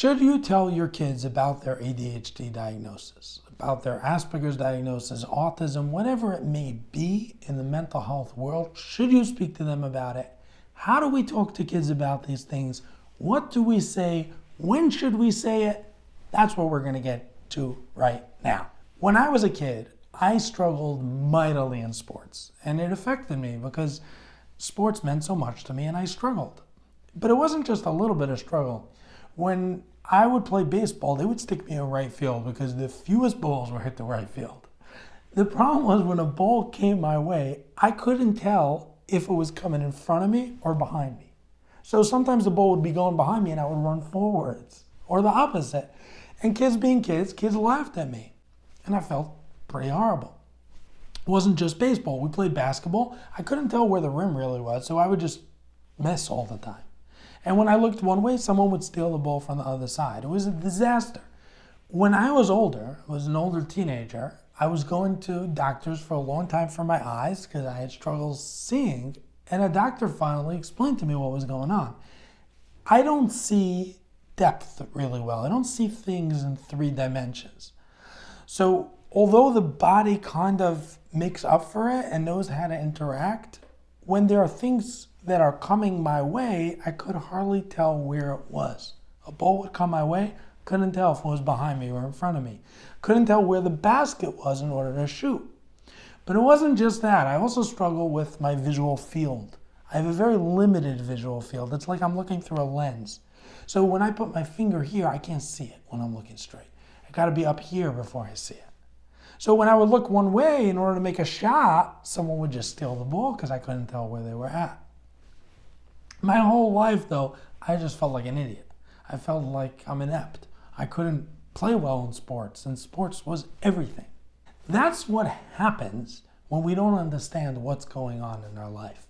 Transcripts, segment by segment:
Should you tell your kids about their ADHD diagnosis, about their Asperger's diagnosis, autism, whatever it may be in the mental health world? Should you speak to them about it? How do we talk to kids about these things? What do we say? When should we say it? That's what we're going to get to right now. When I was a kid, I struggled mightily in sports, and it affected me because sports meant so much to me and I struggled. But it wasn't just a little bit of struggle. When I would play baseball, they would stick me in right field because the fewest balls were hit to right field. The problem was when a ball came my way, I couldn't tell if it was coming in front of me or behind me. So sometimes the ball would be going behind me and I would run forwards, or the opposite. And kids being kids laughed at me. And I felt pretty horrible. It wasn't just baseball. We played basketball. I couldn't tell where the rim really was, so I would just miss all the time. And when I looked one way, someone would steal the ball from the other side. It was a disaster. When I was older, I was an older teenager, I was going to doctors for a long time for my eyes because I had struggles seeing, and a doctor finally explained to me what was going on. I don't see depth really well. I don't see things in 3 dimensions. So although the body kind of makes up for it and knows how to interact, when there are things that are coming my way, I could hardly tell where it was. A ball would come my way, couldn't tell if it was behind me or in front of me. Couldn't tell where the basket was in order to shoot. But it wasn't just that. I also struggle with my visual field. I have a very limited visual field. It's like I'm looking through a lens. So when I put my finger here, I can't see it when I'm looking straight. I gotta be up here before I see it. So when I would look one way in order to make a shot, someone would just steal the ball because I couldn't tell where they were at. My whole life, though, I just felt like an idiot. I felt like I'm inept. I couldn't play well in sports, and sports was everything. That's what happens when we don't understand what's going on in our life.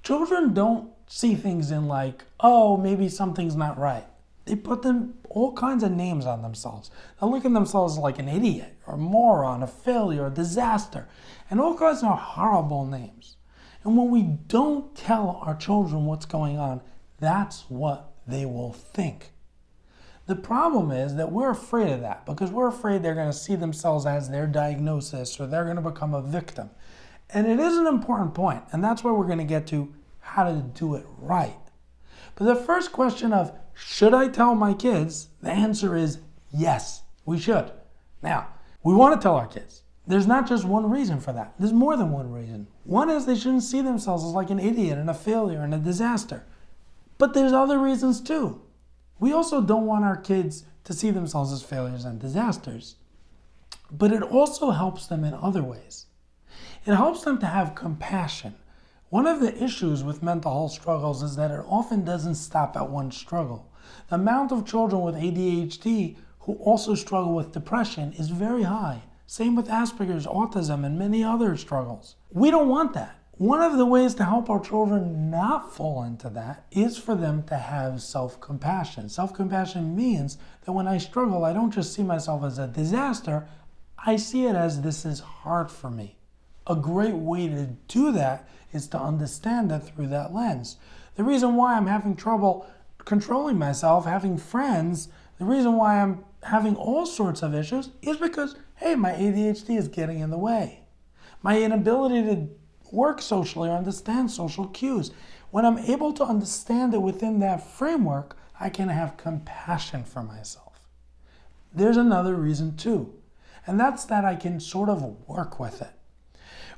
Children don't see things in like, oh, maybe something's not right. They put them all kinds of names on themselves. They look at themselves like an idiot, or a moron, a failure, a disaster, and all kinds of horrible names. And when we don't tell our children what's going on, that's what they will think. The problem is that we're afraid of that because we're afraid they're going to see themselves as their diagnosis or they're going to become a victim. And it is an important point, and that's where we're going to get to how to do it right. But the first question of, should I tell my kids? The answer is yes, we should. Now, we want to tell our kids. There's not just one reason for that. There's more than one reason. One is they shouldn't see themselves as like an idiot and a failure and a disaster. But there's other reasons too. We also don't want our kids to see themselves as failures and disasters. But it also helps them in other ways. It helps them to have compassion. One of the issues with mental health struggles is that it often doesn't stop at one struggle. The amount of children with ADHD who also struggle with depression is very high. Same with Asperger's, autism, and many other struggles. We don't want that. One of the ways to help our children not fall into that is for them to have self-compassion. Self-compassion means that when I struggle, I don't just see myself as a disaster, I see it as this is hard for me. A great way to do that is to understand it through that lens. The reason why I'm having trouble controlling myself, having friends, the reason why I'm having all sorts of issues is because, hey, my ADHD is getting in the way. My inability to work socially or understand social cues. When I'm able to understand it within that framework, I can have compassion for myself. There's another reason too, and that's that I can sort of work with it.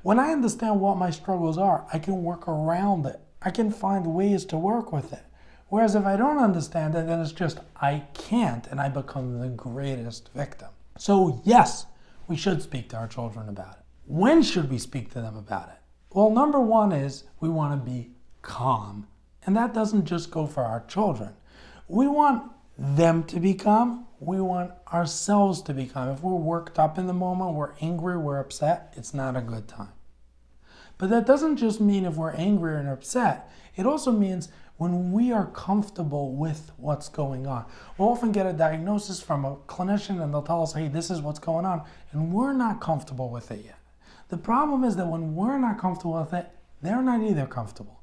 When I understand what my struggles are, I can work around it. I can find ways to work with it. Whereas if I don't understand it, then it's just, I can't, and I become the greatest victim. So yes, we should speak to our children about it. When should we speak to them about it? Well, number one is we want to be calm. And that doesn't just go for our children. We want them to be calm. We want ourselves to be calm. If we're worked up in the moment, we're angry, we're upset, it's not a good time. But that doesn't just mean if we're angry and upset. It also means when we are comfortable with what's going on. We'll often get a diagnosis from a clinician and they'll tell us, hey, this is what's going on, and we're not comfortable with it yet. The problem is that when we're not comfortable with it, they're not either comfortable.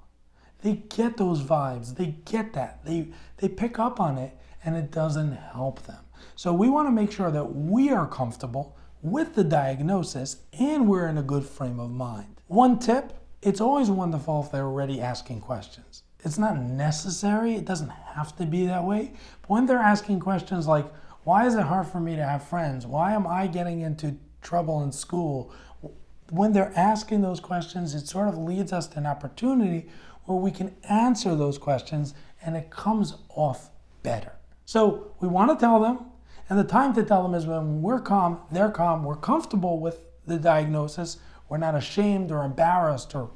They get those vibes, they get that, they pick up on it, and it doesn't help them. So we want to make sure that we are comfortable with the diagnosis and we're in a good frame of mind. One tip, it's always wonderful if they're already asking questions. It's not necessary, it doesn't have to be that way, but when they're asking questions like, why is it hard for me to have friends? Why am I getting into trouble in school? When they're asking those questions, it sort of leads us to an opportunity where we can answer those questions and it comes off better. So we want to tell them, and the time to tell them is when we're calm, they're calm, we're comfortable with the diagnosis, we're not ashamed or embarrassed or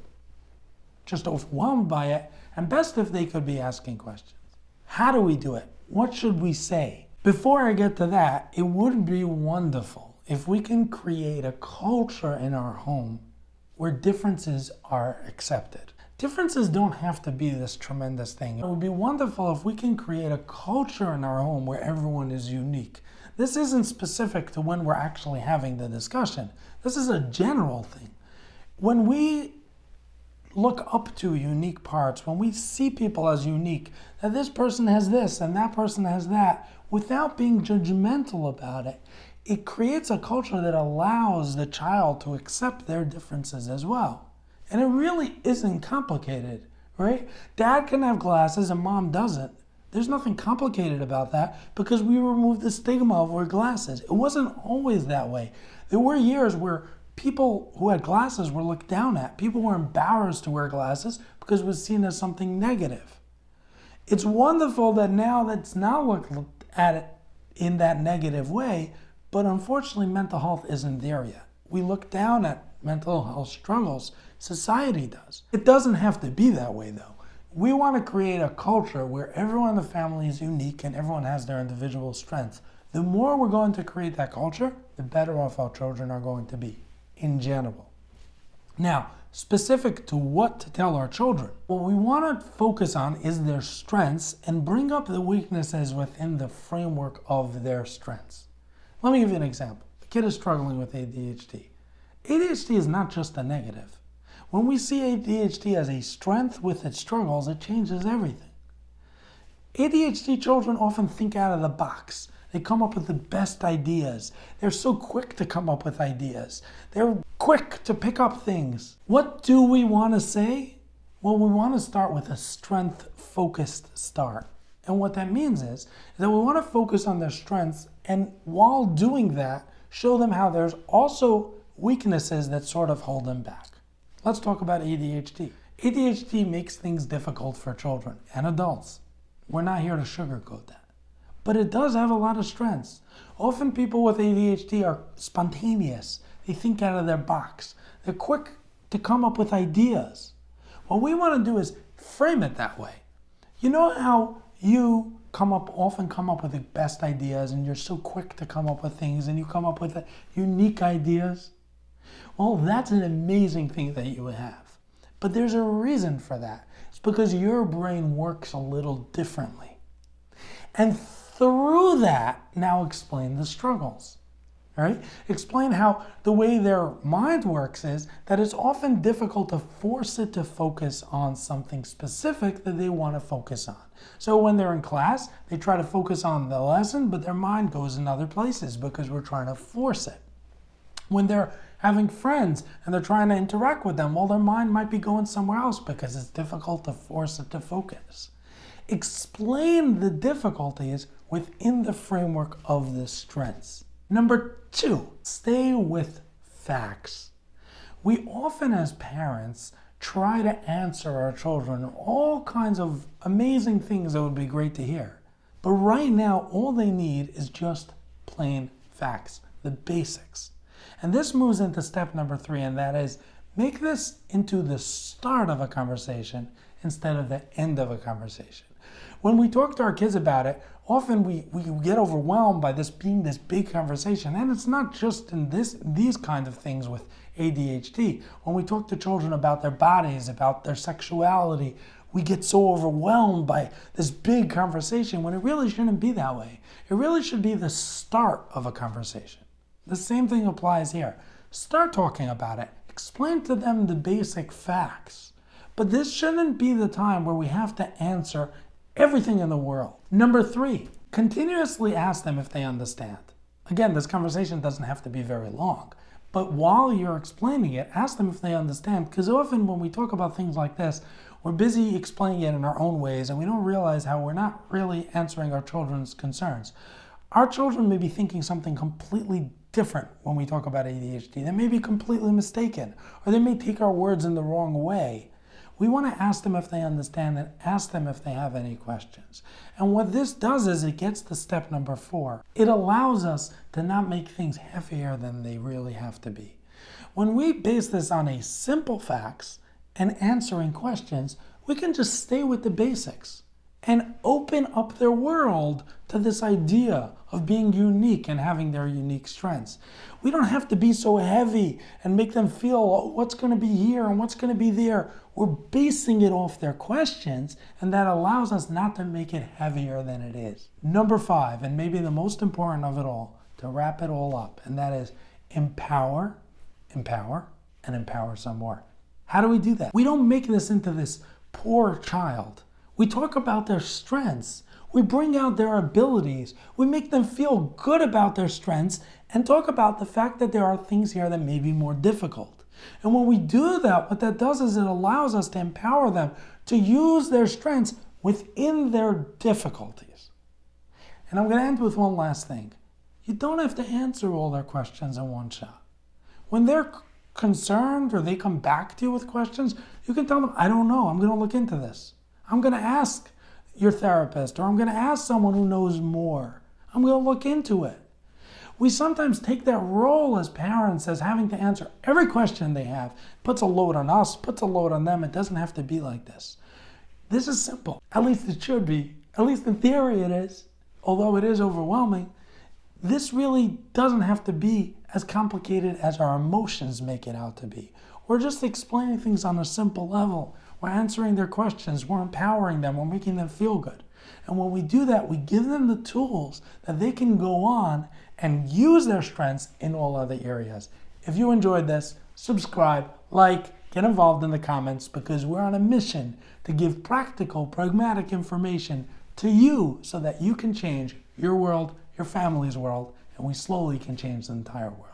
just overwhelmed by it, and best if they could be asking questions. How do we do it? What should we say? Before I get to that, it would be wonderful if we can create a culture in our home where differences are accepted. Differences don't have to be this tremendous thing. It would be wonderful if we can create a culture in our home where everyone is unique. This isn't specific to when we're actually having the discussion. This is a general thing. When we look up to unique parts, when we see people as unique, that this person has this and that person has that, without being judgmental about it, it creates a culture that allows the child to accept their differences as well. And it really isn't complicated, right? Dad can have glasses and mom doesn't. There's nothing complicated about that because we removed the stigma of wear glasses. It wasn't always that way. There were years where people who had glasses were looked down at. People were embarrassed to wear glasses because it was seen as something negative. It's wonderful that now that's not looked at it in that negative way, but unfortunately mental health isn't there yet. We look down at mental health struggles. Society does. It doesn't have to be that way though. We want to create a culture where everyone in the family is unique and everyone has their individual strengths. The more we're going to create that culture, the better off our children are going to be, in general. Now, specific to what to tell our children, what we want to focus on is their strengths and bring up the weaknesses within the framework of their strengths. Let me give you an example. A kid is struggling with ADHD. ADHD is not just a negative. When we see ADHD as a strength with its struggles, it changes everything. ADHD children often think out of the box. They come up with the best ideas. They're so quick to come up with ideas. They're quick to pick up things. What do we want to say? Well, we want to start with a strength-focused start. And what that means is that we want to focus on their strengths, and while doing that, show them how there's also weaknesses that sort of hold them back. Let's talk about ADHD. ADHD makes things difficult for children and adults. We're not here to sugarcoat that. But it does have a lot of strengths. Often people with ADHD are spontaneous. They think out of their box. They're quick to come up with ideas. What we want to do is frame it that way. You know how you often come up with the best ideas and you're so quick to come up with things and you come up with unique ideas? Well, that's an amazing thing that you have. But there's a reason for that. It's because your brain works a little differently. And through that, now explain the struggles. All right? Explain how the way their mind works is that it's often difficult to force it to focus on something specific that they want to focus on. So when they're in class, they try to focus on the lesson, but their mind goes in other places because we're trying to force it. When they're having friends and they're trying to interact with them, well, their mind might be going somewhere else because it's difficult to force it to focus. Explain the difficulties within the framework of the strengths. Number 2, stay with facts. We often as parents try to answer our children all kinds of amazing things that would be great to hear. But right now, all they need is just plain facts, the basics. And this moves into step number 3, and that is make this into the start of a conversation instead of the end of a conversation. When we talk to our kids about it, often we get overwhelmed by this being this big conversation. And it's not just in these kind of things with ADHD. When we talk to children about their bodies, about their sexuality, we get so overwhelmed by this big conversation when it really shouldn't be that way. It really should be the start of a conversation. The same thing applies here. Start talking about it. Explain to them the basic facts. But this shouldn't be the time where we have to answer everything in the world. Number 3, Continuously ask them if they understand. Again, this conversation doesn't have to be very long, but while you're explaining it, ask them if they understand, because often when we talk about things like this, we're busy explaining it in our own ways, and we don't realize how we're not really answering our children's concerns. Our children may be thinking something completely different when we talk about ADHD. They may be completely mistaken, or they may take our words in the wrong way. We want to ask them if they understand and ask them if they have any questions. And what this does is it gets to step number 4. It allows us to not make things heavier than they really have to be. When we base this on a simple facts and answering questions, we can just stay with the basics and open up their world to this idea of being unique and having their unique strengths. We don't have to be so heavy and make them feel, oh, what's going to be here and what's going to be there. We're basing it off their questions, and that allows us not to make it heavier than it is. Number 5, and maybe the most important of it all, to wrap it all up, and that is empower, and empower some more. How do we do that? We don't make this into this poor child. We talk about their strengths. We bring out their abilities. We make them feel good about their strengths and talk about the fact that there are things here that may be more difficult. And when we do that, what that does is it allows us to empower them to use their strengths within their difficulties. And I'm going to end with one last thing. You don't have to answer all their questions in one shot. When they're concerned or they come back to you with questions, you can tell them, I don't know, I'm going to look into this. I'm going to ask your therapist, or I'm going to ask someone who knows more. I'm going to look into it. We sometimes take that role as parents as having to answer every question they have. Puts a load on us, puts a load on them. It doesn't have to be like this. This is simple. At least it should be. At least in theory it is. Although it is overwhelming, this really doesn't have to be as complicated as our emotions make it out to be. We're just explaining things on a simple level. We're answering their questions. We're empowering them. We're making them feel good. And when we do that, we give them the tools that they can go on and use their strengths in all other areas. If you enjoyed this, subscribe, like, get involved in the comments, because we're on a mission to give practical, pragmatic information to you so that you can change your world, your family's world, and we slowly can change the entire world.